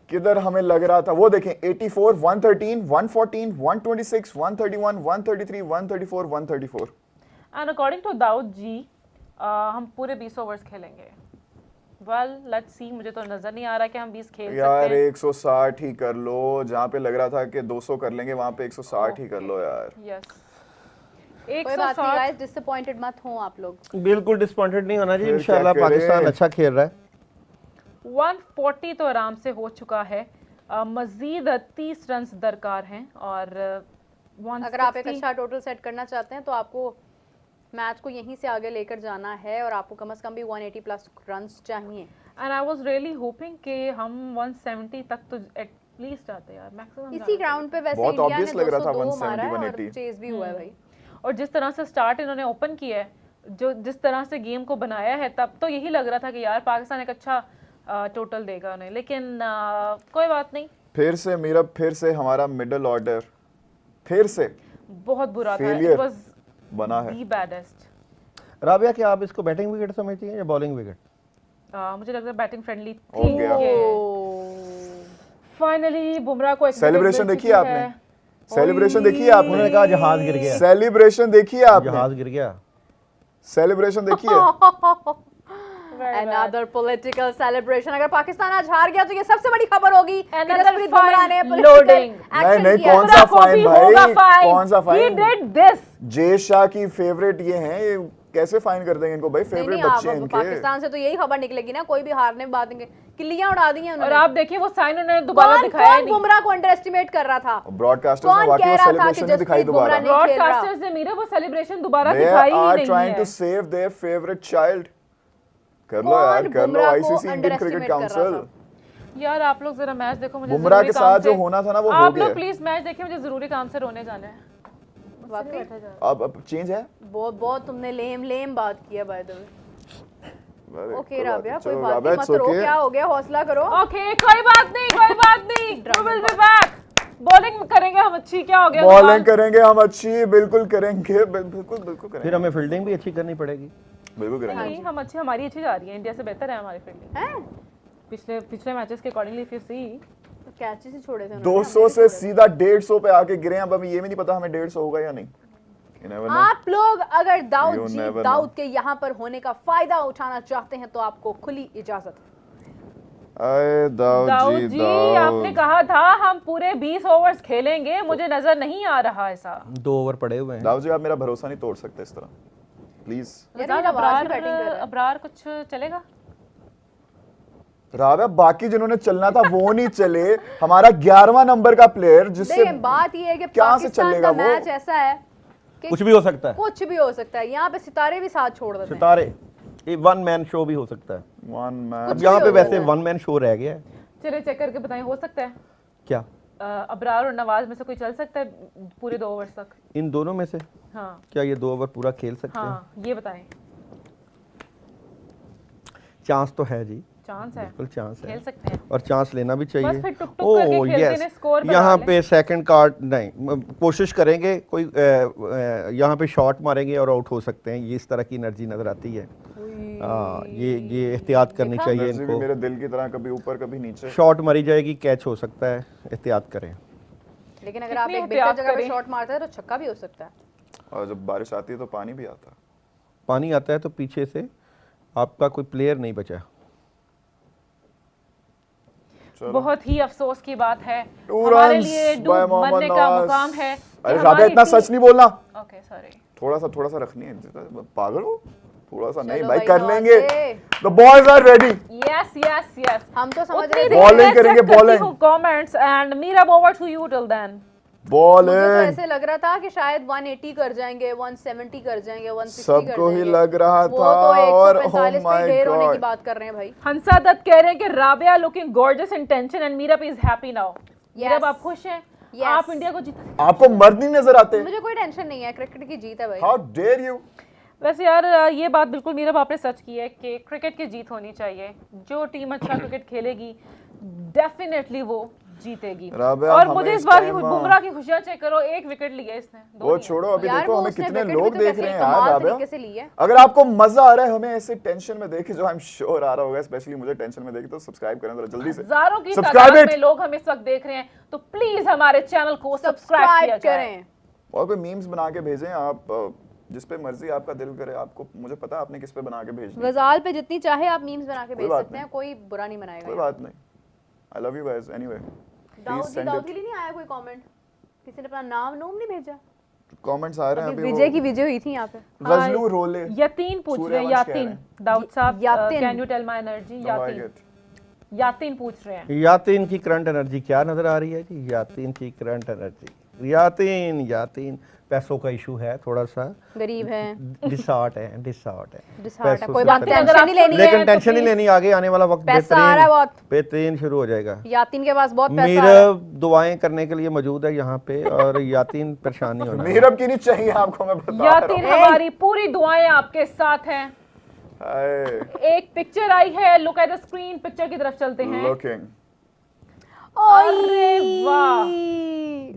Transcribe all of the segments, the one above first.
किधर हमें लग रहा था, वो देखें 84, 113, 114, 126, 131, 133, 134, 134। एंड अकॉर्डिंग टू दाऊद जी हम पूरे 20 ओवर्स खेलेंगे। वेल लेट्स सी, मुझे तो नजर नहीं आ रहा कि हम 20 खेल यार सकते हैं। 160 ही कर लो, जहाँ पे लग रहा था कि 200 कर लेंगे वहाँ पे 160 ही कर लो यार। यस कोई बात नहीं 160। गाइस, डिसअपॉइंटेड मत हो आप लोग। बिल्कुल डिसअपॉइंटेड नहीं होना जी, फिर इंशाल्लाह क्या करें? पाकिस्तान अच्छा खेल रहा है। 140 तो आराम से हो चुका है, मजीद 30 रन दरकार हैं और 160। अगर आप एक अच्छा टोटल सेट करना चाहते हैं तो आपको मैच को यहीं से आगे लेकर जाना है और आपको कम से कम भी 180 प्लस रन्स चाहिए। And I was really hoping कि हम 170 तक तो एटलीस्ट आते यार, मैक्सिमम इसी ग्राउंड पे वैसे बहुत इंडिया ने obvious लग रहा था 202 मारा है 170, और 180 चेज भी हुआ है भाई। और जिस तरह से स्टार्ट इन्होंने ओपन किया है, जो जिस तरह से गेम को बनाया है, तब तो यही लग रहा था कि यार पाकिस्तान एक अच्छा टोटल देगा उन्हें, लेकिन कोई बात नहीं। फिर से मेरा, फिर से हमारा मिडिल ऑर्डर फिर से बहुत बुरा था, Failure इट वाज बना है। दी बैडेस्ट। राबिया, क्या आप इसको बैटिंग विकेट समझती हैं या बॉलिंग विकेट? मुझे लग रहा है बैटिंग फ्रेंडली हो थी। गया। फाइनली बुमराह को एक सेलिब्रेशन विकेट मिल देखी चुकी आपने? है। सेलिब्रेशन देखी आपने? उन्होंने कहा जहाज गिर गया, सेलिब्रेशन देखी आपने? जहाज गिर गया। सेलिब्रेशन देखी है? Another political celebration। अगर पाकिस्तान आज हार गया तो ये सबसे बड़ी खबर होगी कि Another जसप्रीत बुमराह ने fine political loading। action नहीं, किया। कौन सा बुमराह को फाइन भी भाई? होगा फाइन। कौन सा He फाइन? did this। जे शाह की फेवरेट ये हैं, ये कैसे फाइन कर देंगे इनको भाई? नहीं फेवरेट नहीं, बच्चे हैं आप इनके। पाकिस्तान से तो यही खबर निकलेगी ना, कोई भी हारने में बात नहीं, किलियां उड़ा दी हैं और उन्होंने। आप देखिए वो साइन उन्होंने दोबारा कौन दिखाया ही कौन नहीं। बुमराह को अंडर एस्टिमेट कर रहा था? ब्रॉडकास्टर्स ने कौन वाकई कह वो रहा था कि सेलिब्रेशन नहीं दिखाई जसप्रीत दोबारा। बुमराह नहीं खेल रहा? ब्रॉडकास्टर्स ने मेरे वो सेलिब्रेशन दोबारा They दिखाई ही are नहीं trying है। to save their favorite child। कर लो कौन यार, कर लो। बुमराह को आईसीसी इंडियन क्रिकेट underestimate कर रहा काउंसिल। था? यार आप लोग जरा मैच देखो, मुझे बुमराह जरूरी के काम साथ जो से- होना था ना वो हो आप गया। लोग प्लीज मैच देखिए, मुझे जरूरी काम से रोने जाना है। वाकई अब चेंज है। बहुत तुमने लेम बात की है बाय द वे। अरे, ओके कोई बात राबिया, नहीं, कोई चलो, बात राबिया, नहीं, मत it's रो, okay। क्या हो गया, हौसला करो। ओके कोई बात नहीं, कोई बात नहीं। We will be back। Bowling करेंगे हम अच्छी, क्या हो गया? बॉलिंग करेंगे हम अच्छी, बिल्कुल करेंगे, बिल्कुल करेंगे। फिर हमें फील्डिंग भी अच्छी करनी पड़ेगी। बिल्कुल करेंगे। नहीं, हम अच्छी, हमारी अच्छी जा रही है, इंडिया से बेहतर है हमारी फील्डिंग। हैं? पिछले मैचेस के अकॉर्डिंगली इफ यू सी, तो कैचेस ही छोड़े थे उन्होंने, 200 हमें से भी छोड़े थे। सीधा 150 पे आके गिरे हैं। अब हमें ये भी नहीं पता हमें 150 होगा या नहीं। You never know। आप लोग अगर You दाऊद never दाऊद के यहाँ पर होने का फायदा उठाना चाहते हैं तो आपको खुली इजाजत है। अरे दाऊद जी आपने कहा था हम पूरे 20 ओवर्स खेलेंगे, मुझे नजर नहीं आ रहा ऐसा। 2 ओवर पड़े हुए हैं। दाऊद जी, आप मेरा भरोसा नहीं तोड़ सकते इस तरह, प्लीज। यार ये नवाज ही बैटिंग कर रहा है। अबरार कुछ चलेगा? राबिया, बाकी जिन्होंने चलना था वो नहीं चले। हमारा 11वां नंबर का प्लेयर जिससे देखिए बात ये है कि क्या से पाकिस्तान चलेगा का वो? मैच ऐसा है कि कुछ भी हो सकता है। कुछ भी हो सकता है। यहाँ पे सितारे भी साथ छोड़ देते हैं। सितारे, ये वन मैन शो भी हो सकता है। One man. अब यहाँ पे वैसे वन मैन शो रह गया है। चलिए चेक करके बताएं, हो सकता है क्या अबरार और नवाज में से कोई चल सकता है पूरे 2 ओवर्स तक? इन दोनों में से? हाँ क्या ये 2 ओवर पूरा खेल सकते हैं? हाँ, ये बताएं। चांस तो है जी, चांस है, बिल्कुल चांस खेल है, सकते हैं। और चांस लेना भी चाहिए। बस फिर टुक टुक करके खेलते yes, हैं, स्कोर बढ़ा यहाँ लें। पे सेकंड कार्ड नहीं, कोशिश करेंगे कोई यहाँ पे शॉट मारेंगे और आउट हो सकते हैं। ये इस तरह की एनर्जी नजर आती है। हाँ, ये एहतियात करनी चाहिए एनर्जी भी इनको। मेरे दिल की तरह कभी ऊपर कभी नीचे। शॉट मारी जाएगी, कैच हो सकता है, एहतियात करें। लेकिन अगर आप कितनी एक बेहतर एहतियात जगह पे करें। शॉट मारते हैं तो छक्का भी हो सकता है। और जब बारिश आती है तो पानी भी आता है। पानी आता है तो पीछे से आपका कोई प्लेयर नहीं बचा। चलो। बहुत ही अफसोस की बात है, Two हमारे runs लिए by डूब मोहम्मद मरने का नवाज। मुकाम है कि अरे हमारी राबिया, इतना टीम- सच नहीं बोलना। Okay sorry. थोड़ा सा रखनी है। पागल हो? थोड़ा सा नहीं चलो भाई, भाई, कर नवाज लेंगे। से। The boys are ready. Yes yes yes, हम तो समझ उतनी रहे देर थे Bowling में करेंगे, check करती bowling। हूँ comments and Meera over to you till then. मुझे तो बॉलिंग ऐसे लग रहा था कि शायद 180 कर जाएंगे, 170 कर जाएंगे, 160 कर सबको ही जाएंगे। लग रहा वो था। तो और 145 oh पे my ढेर होने की God। बात कर रहे हैं भाई। हंसा दत्त कह रहे हैं कि Rabia looking gorgeous in tension and Meera is happy now. Meera आप खुश हैं? Yes। आप इंडिया को जीता। आपको मर्द नहीं नजर आते? मुझे कोई टेंशन नहीं है, क्रिकेट की जीत है भाई। How dare you. वैसे यार ये बात बिल्कुल मीरा आपने सच की है कि क्रिकेट की जीत होनी चाहिए। जो टीम अच्छा क्रिकेट खेलेगी डेफिनेटली वो जीतेगी। राबिया, और हमें मुझे इस इस बार की time, बुमराह की खुशियां चेक करो, 1 विकेट लिया इसने, 2 वो नहीं। छोड़ो, अभी यार देखो वो हमें उसने कितने विकेट भी लोग तो देख कैसे रहे हैं कमाल यार राबिया। तरीके से ली है। अगर आपको मजा आ रहा है हमें ऐसे टेंशन में देख के, जो आई एम श्योर आ रहा होगा, स्पेशली मुझे टेंशन में देख के, तो सब्सक्राइब करें जरा जल्दी से। हजारों की सब्सक्राइब तादाद इट। में लोग हमें इस वक्त देख रहे हैं, तो प्लीज हमारे चैनल को सब्सक्राइब किया जाए। करें। और कोई मीम्स बना के भेजें आप, जिस पे मर्जी आपका दिल करे। आपको, मुझे पता है आपने किस पे बना के भेजनी है। गजाल पे जितनी चाहे आप मीम्स बना के भेज बात सकते हैं, नहीं। कोई बुरा नहीं मनाएगा। कोई बात नहीं। I love you guys anyway. Dawood के लिए नहीं आया कोई कमेंट? किसी ने अपना नाम नोम नहीं भेजा? कमेंट्स आ रहे हैं अभी अभी। विजय की विजय हुई थी यहाँ पे। रजलू रोले यातीन पूछ रहे हैं, सूर्यवंश कह रहे यातीन हैं। दाऊद साहब, Yatin. Can you tell my energy? Yatin पूछ रहे हैं। यातीन की करंट एनर्जी क्या नजर आ रही है जी? यातीन की करंट एनर्जी, यातीन पैसों का इशू है, थोड़ा सा गरीब है, डिसऑर्ट है। डिसऑर्ट है, पैसों कोई से बात पता- टेंशन नहीं लेनी है। लेकिन तो टेंशन नहीं please- लेनी, आगे आने वाला वक्त पैसा आ रहा है बहुत। बेहतरीन शुरू हो जाएगा। यातीन के पास बहुत पैसा आ रहा है। मीरब दुआएं करने के लिए मौजूद है यहाँ पे, और यातीन परेशानी होना है। मीरब की नहीं चाहिए आपको, मैं बता रहा यातीन हूँ। हमारी पूरी दुआएं आपके साथ हैं। हाय, एक पिक्चर आई है, look at the screen, picture की तरफ चलते हैं। लुकिंग। अरे वाह,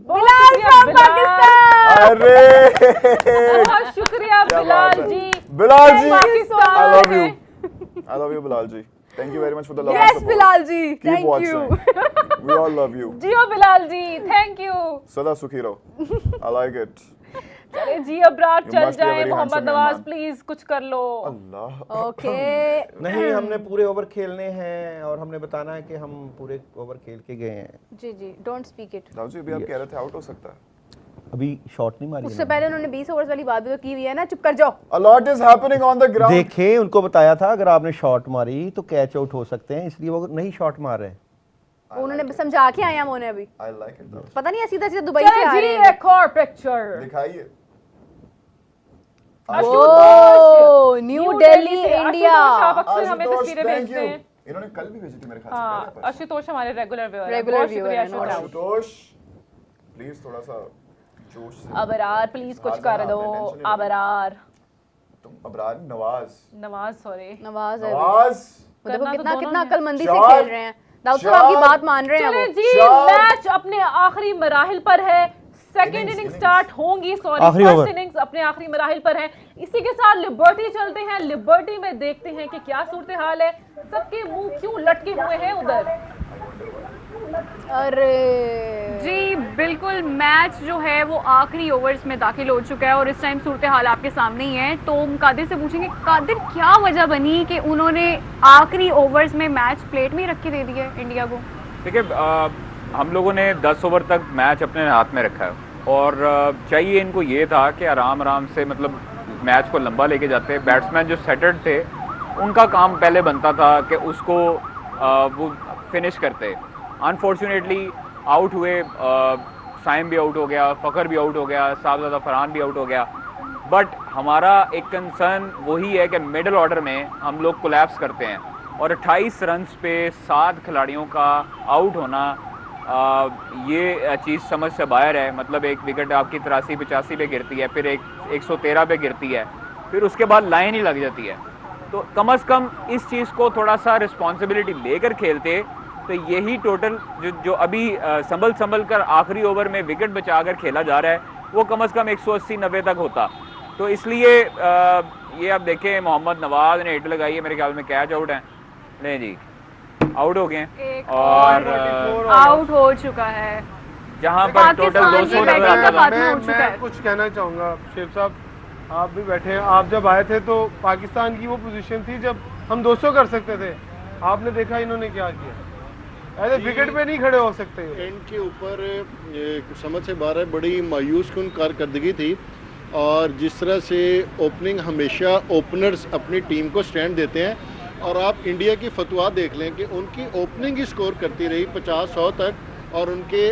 बहुत बिलाल शुक्रिया from बिलाल। पाकिस्तान। अरे बहुत शुक्रिया क्या बिलाल बात है। जी, बिलाल जी, पाकिस्तान I love से। you. I love you, Bilal ji. Thank you very much for the love and yes support. Bilal ji, Keep thank watching. You. We all love you. जियो बिलाल जी, थैंक यू। सदा सुखी रहो. I like it. चले जी, अब रात You चल must be a जाए। very Mohammad handsome Nawaz man. Please कुछ कर लो। अल्लाह. ओके, नहीं, हमने पूरे ओवर खेलने हैं और हमने बताना है कि हम पूरे ओवर खेल के गए हैं। जी जी, डोंट स्पीक इट। दाऊद जी, अभी आप कह रहे थे आउट हो सकता है. अभी शॉट नहीं मारी उससे है पहले उन्होंने 20 ओवर्स वाली बात भी तो की हुई है ना, चुप कर जाओ। A lot is happening on the ground. देखें, उनको बताया था अगर आपने शॉट मारी तो कैच आउट हो सकते हैं, इसलिए वो नहीं शॉट मार रहे हैं। उन्होंने समझा के आया उन्होंने अभी, I like it. दाऊद. पता नहीं सीधा सीधा दुबई से चले आ जी, रहे हैं। एक और पिक्चर। दिखाइए. ओह, न्यू दिल्ली से इंडिया। आशुतोष, आप अक्सर हमें आशुतोष, तस्वीरें thank भेजते you. हैं। इन्होंने कल भी भेजी थी मेरे ख्याल से. हाँ, पहले परसों. आशुतोष हमारे रेगुलर व्यूअर हैं। Regular बहुत viewer शुक्रिया हैं, no आशुतोष। आशुतोष, प्लीज थोड़ा सा जोश से. अबरार प्लीज कुछ हार कर जाना दो। आपने, टेंशन नहीं लेनी. अबरार, तुम अबरार नवाज. नवाज सॉरी। नवाज है। नवाज. वो देखो करना तो कितना दोनों कितना ने। अक्लमंदी से चार, खेल रहे हैं। दाऊद साहब आपकी चार। बात मान रहे हैं चले वो। जी, चार। मैच अपने आखिरी मराहिल पर है। Second Innings, inning innings. Start होंगी, सॉरी आखिरी फर्स्ट ओवर। इनिंग्स अपने आखिरी मराहिल पर है। इसी के साथ लिबर्टी चलते हैं। लिबर्टी में देखते हैं कि क्या सूरत हाल है, सबके मुंह क्यों लटके हुए हैं उधर। अरे जी बिल्कुल, मैच जो है वो आखिरी ओवर्स में दाखिल हो चुका है और इस टाइम सूरत हाल आपके सामने ही है। तो हम कादिर से पूछेंगे, कादिर क्या वजह बनी कि उन्होंने आखिरी ओवर्स में मैच प्लेट में ही रख के दे दिया इंडिया को? देखिए, हम लोगों ने 10 ओवर तक मैच अपने हाथ में रखा है और चाहिए इनको ये था कि आराम आराम से मतलब मैच को लंबा लेके जाते। बैट्समैन जो सेटर्ड थे उनका काम पहले बनता था कि उसको वो फिनिश करते। अनफॉर्चुनेटली आउट हुए, साइम भी आउट हो गया, फ़खर भी आउट हो गया, साहबजादा फरहान भी आउट हो गया। बट हमारा एक कंसर्न वही है कि मिडल ऑर्डर में हम लोग कोलैप्स करते हैं और 28 रन्स पे 7 खिलाड़ियों का आउट होना, ये चीज़ समझ से बाहर है। मतलब एक विकेट आपकी 83-85 पे गिरती है, फिर एक 113 पे गिरती है, फिर उसके बाद लाइन ही लग जाती है। तो कम से कम इस चीज़ को थोड़ा सा रिस्पॉन्सिबिलिटी लेकर खेलते तो यही टोटल जो अभी संभल कर आखिरी ओवर में विकेट बचाकर खेला जा रहा है वो कम से कम 180-90 तक होता। तो इसलिए ये आप देखें, मोहम्मद नवाज ने हिट लगाई है, मेरे ख्याल में कैच आउट है। नहीं जी, आउट हो गए एक और आउट हो चुका है। जहां पर टोटल पाकिस्तान 200 की नजर बैटिंग आता का था। खात्मा हो चुका है। मैं कुछ कहना चाहूँगा शेर साहब, आप भी बैठे हैं। आप जब आए थे तो पाकिस्तान की वो पोजीशन थी जब हम 200 कर सकते थे। आपने देखा इन्होंने क्या किया, ऐसे विकेट पे नहीं खड़े हो सकते। इनके ऊपर समझ से बाहर है, बड़ी मायूस कुन कारकर्दगी थी। और जिस तरह से ओपनिंग हमेशा ओपनर्स अपनी टीम को स्टैंड देते हैं, और आप इंडिया की फतवा देख लें कि उनकी ओपनिंग ही स्कोर करती रही 50-100 तक, और उनके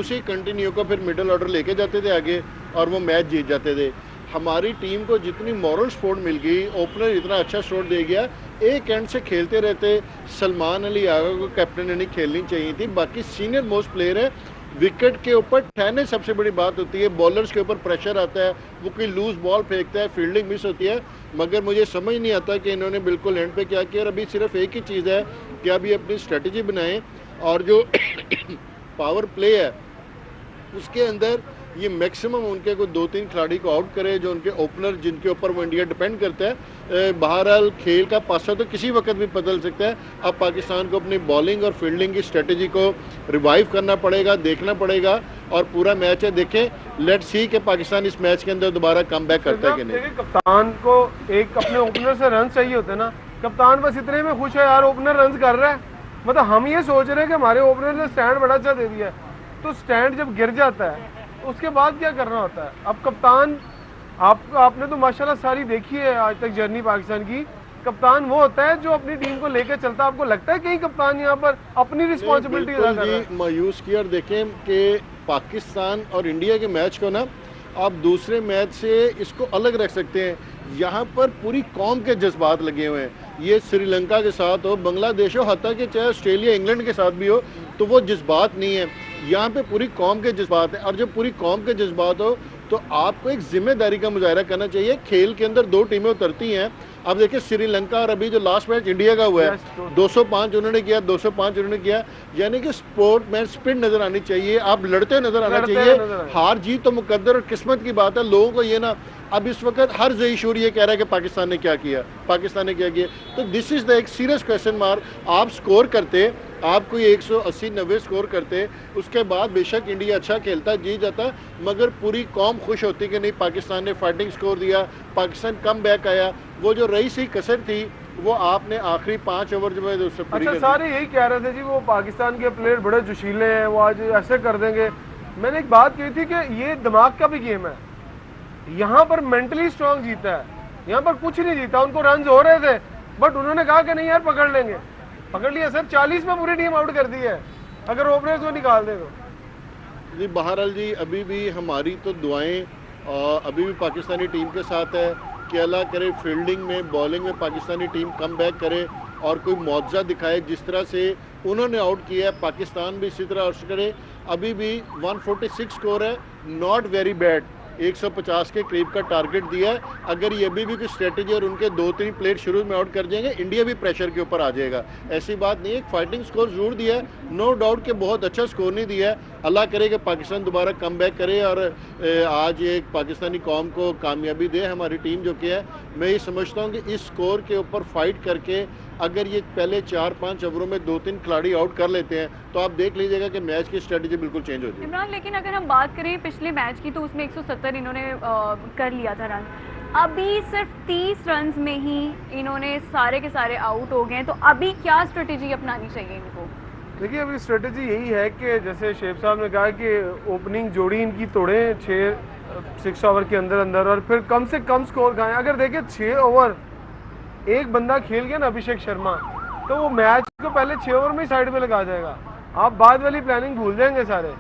उसी कंटिन्यू को फिर मिडल ऑर्डर लेके जाते थे आगे और वो मैच जीत जाते थे। हमारी टीम को जितनी मॉरल सपोर्ट मिल गई, ओपनर इतना अच्छा शॉट दे गया, एक एंड से खेलते रहते। सलमान अली आगा को कैप्टन नहीं खेलनी चाहिए थी, बाकी सीनियर मोस्ट प्लेयर है। विकेट के ऊपर ठहरने सबसे बड़ी बात होती है, बॉलर्स के ऊपर प्रेशर आता है, वो कोई लूज बॉल फेंकता है, फील्डिंग मिस होती है। मगर मुझे समझ नहीं आता कि इन्होंने बिल्कुल एंड पे क्या किया। और अभी सिर्फ एक ही चीज़ है कि अभी अपनी स्ट्रेटजी बनाएं और जो पावर प्ले है उसके अंदर ये मैक्सिमम उनके को 2-3 खिलाड़ी को आउट करे, जो उनके ओपनर जिनके ऊपर वो इंडिया डिपेंड करता है। बहरहाल खेल का पासा तो किसी वक्त भी बदल सकता है। अब पाकिस्तान को अपनी बॉलिंग और फील्डिंग की स्ट्रेटजी को रिवाइव करना पड़ेगा, देखना पड़ेगा और पूरा मैच है देखें। लेट्स सी कि पाकिस्तान इस मैच के अंदर दोबारा कम बैक करता है कि नहीं। कप्तान को एक अपने ओपनर से रन चाहिए होते हैं ना, कप्तान बस इतने में खुश है यार ओपनर रन कर रहा है। मतलब हम ये सोच रहे हैं कि हमारे ओपनर ने स्टैंड बड़ा अच्छा दे दिया है, तो स्टैंड जब गिर जाता है उसके बाद क्या करना होता है। अब कप्तान आपने तो माशाल्लाह सारी देखी है आज तक जर्नी पाकिस्तान की। कप्तान वो होता है जो अपनी टीम को लेकर चलता है। आपको लगता है कहीं कप्तान यहाँ पर अपनी रिस्पॉन्सिबिलिटी अदा कर रहा है? मायूस की और देखें कि पाकिस्तान और इंडिया के मैच को ना आप दूसरे मैच से इसको अलग रख सकते हैं। यहाँ पर पूरी कौम के जज्बात लगे हुए हैं। ये श्रीलंका के साथ हो, बांग्लादेश हो, हत्ता कि चाहे ऑस्ट्रेलिया इंग्लैंड के साथ भी हो, तो वो जज्बात नहीं है। यहाँ पे पूरी कौम के जज्बात हैं और जब पूरी कौम के जज्बात हो तो आपको एक जिम्मेदारी का मुजाहरा करना चाहिए। खेल के अंदर 2 टीमें उतरती हैं। अब देखिए श्रीलंका और अभी जो लास्ट मैच इंडिया का हुआ है 205 उन्होंने किया, 205 उन्होंने किया, यानी कि स्पोर्ट मैच स्पिन नजर आनी चाहिए, आप लड़ते नजर आना चाहिए। हार जीत तो मुकद्दर और किस्मत की बात है। लोगों को ये ना अब इस वक्त हर जई शूर ये कह रहा है कि पाकिस्तान ने क्या किया, पाकिस्तान ने क्या किया, तो दिस इज द एक सीरियस क्वेश्चन मार्क। आप स्कोर करते, आप कोई 180-90 स्कोर करते, उसके बाद बेशक इंडिया अच्छा खेलता, जीत जाता, मगर पूरी कौम खुश होती कि नहीं पाकिस्तान ने फाइटिंग स्कोर दिया, पाकिस्तान कम बैक आया। वो जो रही सी कसर थी वो आपने आखिरी 5 ओवर जो है उससे पूरी अच्छा, सारे यही कह रहे थे जी वो पाकिस्तान के प्लेयर बड़े जोशीले हैं, वो आज ऐसे कर देंगे। मैंने एक बात कही थी कि ये दिमाग का भी गेम है। यहाँ पर मेंटली स्ट्रांग जीता है, यहाँ पर कुछ नहीं जीता। उनको रन हो रहे थे बट उन्होंने कहा कि नहीं यार पकड़ लेंगे, पकड़ लिया सर। 40 में पूरी टीम आउट कर दी है अगर ओपनर्स को निकाल दे तो। जी बहरहाल जी अभी भी हमारी तो दुआएं अभी भी पाकिस्तानी टीम के साथ है कि अल्लाह करे फील्डिंग में, बॉलिंग में पाकिस्तानी टीम कम बैक करे और कोई मुआवजा दिखाए। जिस तरह से उन्होंने आउट किया है पाकिस्तान भी इसी तरह आउट करे। अभी भी 146 स्कोर है, नॉट वेरी बैड। 150 के करीब का टारगेट दिया है। अगर ये अभी भी कोई स्ट्रेटेजी और उनके 2-3 प्लेयर शुरू में आउट कर जाएंगे, इंडिया भी प्रेशर के ऊपर आ जाएगा। ऐसी बात नहीं है, एक फाइटिंग स्कोर जरूर दिया है, नो डाउट कि बहुत अच्छा स्कोर नहीं दिया है। अल्लाह करे कि पाकिस्तान दोबारा कम बैक करे और आज ये पाकिस्तानी कौम को कामयाबी दे हमारी टीम जो कि है। मैं ये समझता हूँ कि इस स्कोर के ऊपर फाइट करके अगर ये पहले 4-5 ओवरों में 2-3 खिलाड़ी आउट कर लेते हैं तो आप देख लीजिएगा कि मैच की स्ट्रेटजी बिल्कुल चेंज हो जाएगी। इमरान, लेकिन अगर हम बात करें पिछले मैच की तो उसमें 170 इन्होंने कर लिया था रन। अभी सिर्फ 30 रन में ही इन्होंने सारे के सारे आउट हो गए, तो अभी क्या स्ट्रेटेजी अपनानी चाहिए इनको? देखिए अभी स्ट्रेटेजी यही है कि जैसे शेख साहब ने कहा कि ओपनिंग जोड़ी इनकी तोड़े 6 ओवर के अंदर अंदर और फिर कम से कम स्कोर खाएं। अगर देखिए 6 ओवर एक बंदा खेल गया ना अभिषेक शर्मा, तो वो मैच को पहले 6 ओवर में ही साइड में लगा जाएगा। आप बाद वाली प्लानिंग भूल जाएंगे सारे।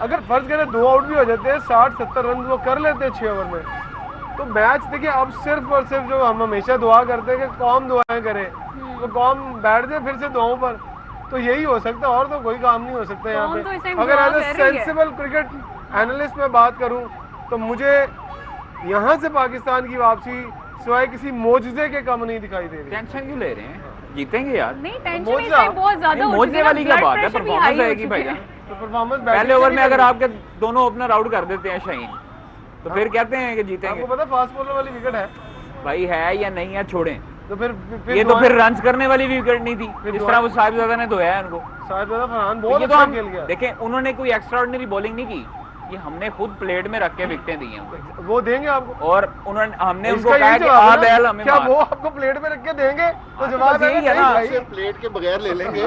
अगर फर्ज करें 2 आउट भी हो जाते हैं, 60-70 रन वो कर लेते हैं 6 ओवर में, तो मैच देखिए अब सिर्फ और सिर्फ जो हम हमेशा दुआ करते हैं कि कौम दुआएं करे, तो कौम बैठ जाए फिर से दुआओं पर, तो यही हो सकता है और तो कोई काम नहीं हो सकता यहाँ पे। अगर as a sensible cricket analyst में बात करूँ तो मुझे यहाँ से पाकिस्तान की वापसी सिवाय किसी मोजज़े के कम नहीं दिखाई दे रही। टेंशन क्यों ले रहे हैं, जीतेंगे यार। नहीं टेंशन इस टाइम बहुत ज्यादा हो चुकी है। मोजने वाली क्या बात है, परफॉर्मेंस आएगी भाई। तो परफॉर्मेंस पहले ओवर में अगर आपके दोनों ओपनर आउट कर देते हैं शाहीन, तो फिर कहते हैं कि जीतेंगे। आपको पता फास्ट बॉलर वाली विकेट है भाई, है या नहीं है छोड़ें। तो फिर ये तो फिर रन करने वाली विकेट नहीं थी, जिस तरह वो साहिबजादा ने धोया है उनको। साहिबजादा फरहान बहुत तो अच्छा हम खेल गया। देखें उन्होंने कोई एक्स्ट्राऑर्डिनरी बॉलिंग नहीं की, ये हमने खुद प्लेट में रख के विकेटें दी हैं वो देंगे आपको। और उन्होंने हमने उनको कहा कि आ बैल हमें क्या वो आपको प्लेट में रख के देंगे? तो जवाब यही है ना, इसे प्लेट के बगैर ले लेंगे।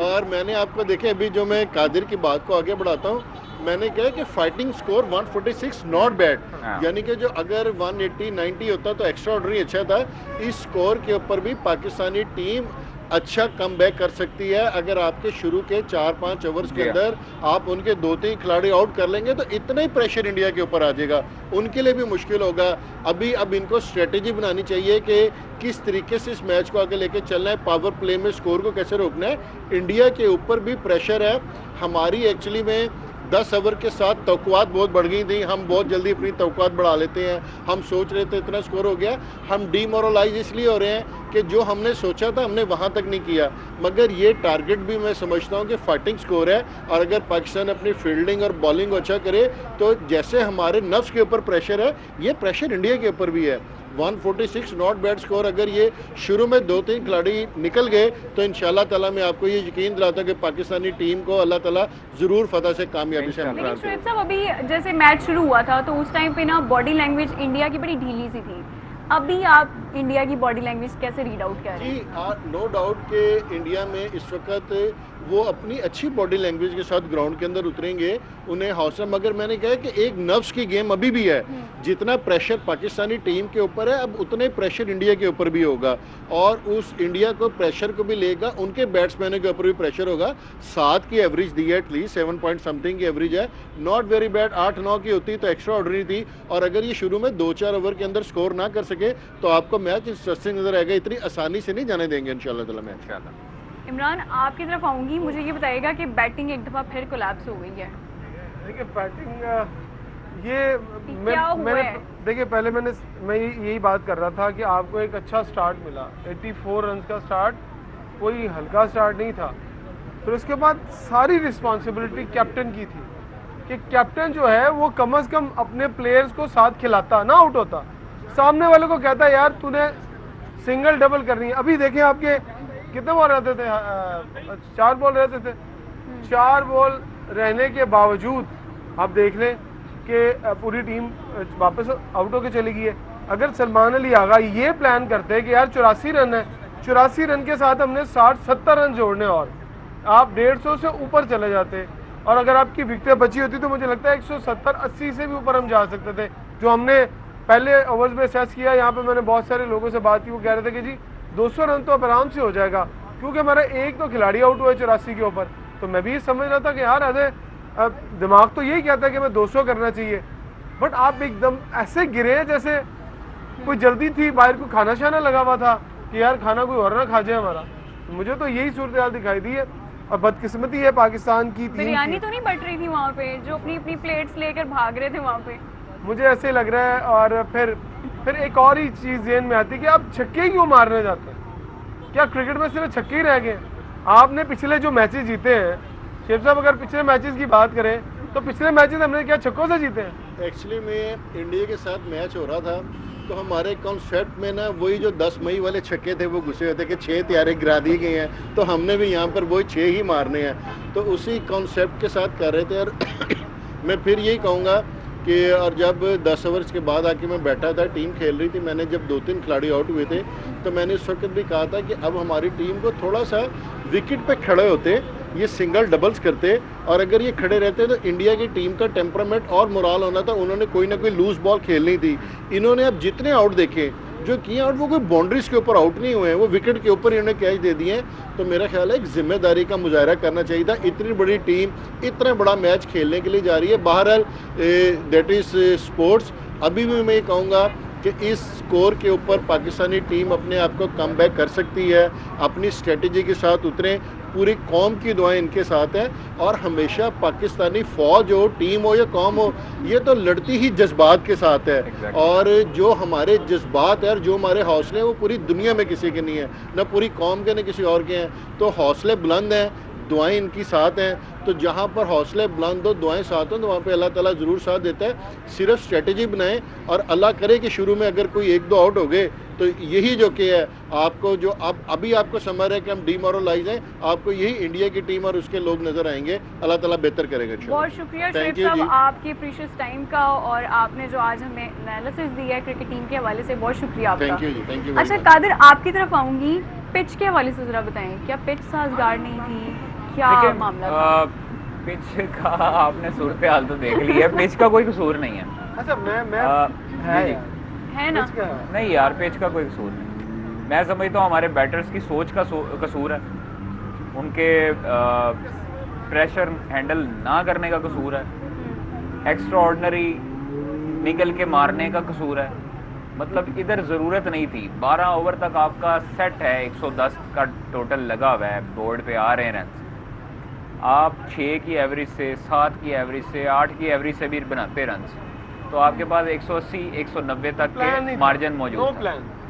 और मैंने आपको देखे अभी जो मैं कादिर की बात को आगे बढ़ाता हूँ, मैंने कहा कि फाइटिंग स्कोर 146 नॉट बैड, यानी कि जो अगर 180-90 होता तो एक्स्ट्रा ऑर्डनरी अच्छा था। इस स्कोर के ऊपर भी पाकिस्तानी टीम अच्छा कम बैक कर सकती है। अगर आपके शुरू के 4-5 ओवर्स के अंदर आप उनके 2-3 खिलाड़ी आउट कर लेंगे तो इतना ही प्रेशर इंडिया के ऊपर आ जाएगा, उनके लिए भी मुश्किल होगा। अभी अब इनको स्ट्रेटेजी बनानी चाहिए कि किस तरीके से इस मैच को आगे लेके चलना है, पावर प्ले में स्कोर को कैसे रोकना है। इंडिया के ऊपर भी प्रेशर है, हमारी एक्चुअली में 10 ओवर के साथ तवक्कुआत बहुत बढ़ गई थी, हम बहुत जल्दी अपनी तवक्कुआत बढ़ा लेते हैं, हम सोच रहे थे इतना स्कोर हो गया, हम डीमोरलाइज इसलिए हो रहे हैं कि जो हमने सोचा था हमने वहाँ तक नहीं किया। मगर ये टारगेट भी मैं समझता हूँ कि फाइटिंग स्कोर है, और अगर पाकिस्तान अपनी फील्डिंग और बॉलिंग अच्छा करे तो जैसे हमारे नफ्स के ऊपर प्रेशर है, ये प्रेशर इंडिया के ऊपर भी है। 146 नॉट बैड स्कोर, अगर ये शुरू में 2-3 खिलाड़ी निकल गए तो इंशाल्लाह ताला मैं आपको ये यकीन दिलाता हूं कि पाकिस्तानी टीम को अल्लाह ताला ज़रूर फतह से कामयाबी से लेकिन हमराज शुएब साहब अभी जैसे मैच शुरू हुआ था तो उस टाइम पे ना बॉडी लैंग्वेज इंडिया की बड़ी ढीली सी थी, अभी आप इंडिया की बॉडी लैंग्वेज कैसे रीड आउट कर रहे हैं? जी नो डाउट कि इंडिया में इस वक्त वो अपनी अच्छी बॉडी लैंग्वेज के साथ ग्राउंड के अंदर उतरेंगे, उन्हें हौसला, मगर मैंने कहा कि एक नर्व्स की गेम अभी भी है। जितना प्रेशर पाकिस्तानी टीम के ऊपर है अब उतने प्रेशर इंडिया के ऊपर भी होगा, और उस इंडिया को प्रेशर को भी लेगा, उनके बैट्समैनों के ऊपर भी प्रेशर होगा। 7 की एवरेज दी है, एटलीस्ट 7 पॉइंट समथिंग की एवरेज है, नॉट वेरी बैड। 8-9 की होती तो एक्स्ट्रा ऑर्डिनरी थी, और अगर ये शुरू में 2-4 ओवर के अंदर स्कोर ना कर सके तो आपको मैच इंटरेस्टिंग नजर आएगा। इतनी आसानी से नहीं जाने देंगे इंशाल्लाह ताला मैच। इमरान आपकी तरफ आऊंगी, मुझे ये बताइएगा कि बैटिंग एक दफ़ा फिर कोलैप्स हो गई है। देखिए बैटिंग ये क्या हुआ मैंने है? देखिए पहले मैं यही बात कर रहा था कि आपको एक अच्छा स्टार्ट मिला, 84 रन का स्टार्ट, कोई हल्का स्टार्ट नहीं था। फिर उसके बाद सारी रिस्पॉन्सिबिलिटी कैप्टन की थी कि कैप्टन जो है वो कम से कम अपने प्लेयर्स को साथ खिलाता, ना आउट होता, सामने वाले को कहता यार तूने सिंगल डबल करनी है। अभी देखें आपके कितने बॉल रहते थे, 4 बॉल रहते थे, 4 बॉल रहने के बावजूद आप देख लें कि पूरी टीम वापस आउट होकर चली गई है। अगर सलमान अली आगा ये प्लान करते कि यार 84 रन है, 84 रन के साथ हमने 60-70 रन जोड़ने और आप 150 से ऊपर चले जाते, और अगर आपकी विकेटें बची होती तो मुझे लगता है 170-80 से भी ऊपर हम जा सकते थे, जो हमने पहले ओवर्स में असेस किया। यहाँ पे मैंने बहुत सारे लोगों से बात की, वो कह रहे थे कि जी 200 रन तो अब आराम से हो जाएगा, क्योंकि हमारा एक तो खिलाड़ी आउट हुआ है 84 के ऊपर। तो मैं भी समझ रहा था कि यार अरे दिमाग तो यही कहता है कि मैं 200 करना चाहिए, बट आप एकदम ऐसे गिरे जैसे कोई जल्दी थी, बाहर को खाना शाना लगा हुआ था कि यार खाना कोई और ना खा जाए हमारा। मुझे तो यही सूरत हाल दिखाई दी है, और बदकिस्मती है पाकिस्तान की टीम बिरयानी की। तो नहीं बट रही थी वहाँ पे, जो अपनी अपनी प्लेट्स लेकर भाग रहे थे वहाँ पे, मुझे ऐसे लग रहा है। और फिर एक और ही चीज़ ज़हन में आती है कि आप छक्के क्यों मारने जाते हैं? क्या क्रिकेट में सिर्फ छक्के ही रह गए? आपने पिछले जो मैचेस जीते हैं, शेख साहब अगर पिछले मैचेस की बात करें तो पिछले मैचेस हमने क्या छक्कों से जीते हैं? एक्चुअली में इंडिया के साथ मैच हो रहा था तो हमारे कॉन्सेप्ट में ना वही जो 10 मई वाले छक्के थे वो घुसे हुए थे कि 6 तैयारे गिरा दिए गए हैं, तो हमने भी यहाँ पर वही 6 ही मारने हैं, तो उसी कॉन्सेप्ट के साथ कर रहे थे। और मैं फिर यही कहूँगा कि और जब 10 ओवर्स के बाद आके मैं बैठा था, टीम खेल रही थी, मैंने जब 2-3 खिलाड़ी आउट हुए थे तो मैंने उस वक्त भी कहा था कि अब हमारी टीम को थोड़ा सा विकेट पे खड़े होते, ये सिंगल डबल्स करते, और अगर ये खड़े रहते तो इंडिया की टीम का टेम्परामेंट और मोराल होना था। उन्होंने कोई ना कोई लूज बॉल खेलनी थी। इन्होंने अब जितने आउट देखे जो किए आउट वो कोई बाउंड्रीज के ऊपर आउट नहीं हुए हैं, वो विकेट के ऊपर इन्होंने कैच दे दिए हैं। तो मेरा ख्याल है एक जिम्मेदारी का मुजाहरा करना चाहिए था। इतनी बड़ी टीम इतना बड़ा मैच खेलने के लिए जा रही है। बहरहाल दैट इज़ स्पोर्ट्स। अभी भी मैं ये कहूँगा कि इस स्कोर के ऊपर पाकिस्तानी टीम अपने आप को कम बैक कर सकती है, अपनी स्ट्रेटजी के साथ उतरें, पूरी कौम की दुआएं इनके साथ हैं, और हमेशा पाकिस्तानी फ़ौज हो, टीम हो या कौम हो, ये तो लड़ती ही जज्बात के साथ है। Exactly. और जो हमारे जज्बात है और जो हमारे हौसले हैं वो पूरी दुनिया में किसी के नहीं है, ना पूरी कौम के ना किसी और के हैं। तो हौसले बुलंद हैं, दुआएं इनकी साथ हैं, तो जहाँ पर हौसले बुलंद हो, दुआएं साथ हो, तो वहाँ पे अल्लाह ताला ज़रूर साथ देता है। सिर्फ स्ट्रेटजी बनाएं, और अल्लाह करे कि शुरू में अगर कोई 1-2 आउट हो गए तो यही जो कि है आपको जो अभी आपको समझ रहे हैं कि हम डीमोरलाइज हैं, आपको यही इंडिया की टीम और उसके लोग नज़र आएंगे। अल्लाह ताला बेहतर करेगा इंशाल्लाह। बहुत शुक्रिया Thank शेख you साहब जी। आपके प्रीशियस टाइम का, और आपने जो आज हमें एनालिसिस दिया है क्रिकेट टीम के हवाले से, बहुत शुक्रिया आपका। Thank you ji, thank you. अच्छा कादिर, आपकी तरफ आऊंगी, पिच के हवाले से जरा बताएं, क्या पिच साजगार नहीं थी, क्या देखिए, मामला था? पिच का आपने सूरत हाल तो देख ली है, पिच का कोई कसूर नहीं है। अच्छा मैं जी, जी। है ना? इसका है। नहीं यार, पिच का कोई कसूर नहीं। मैं समझता हूँ हमारे बैटर्स की सोच का कसूर है, उनके प्रेशर हैंडल ना करने का कसूर है, एक्स्ट्रा ऑर्डिनरी निकल के मारने का कसूर है। मतलब इधर ज़रूरत नहीं थी। 12 ओवर तक आपका सेट है, 110 का टोटल लगा हुआ है, बोर्ड पे आ रहे हैं रन। आप 6 की एवरेज से, 7 की एवरेज से, 8 की एवरेज से भी बनाते रन, तो आपके पास 180 190 तक प्लान के नहीं था, मार्जिन मौजूद नो था। प्लान।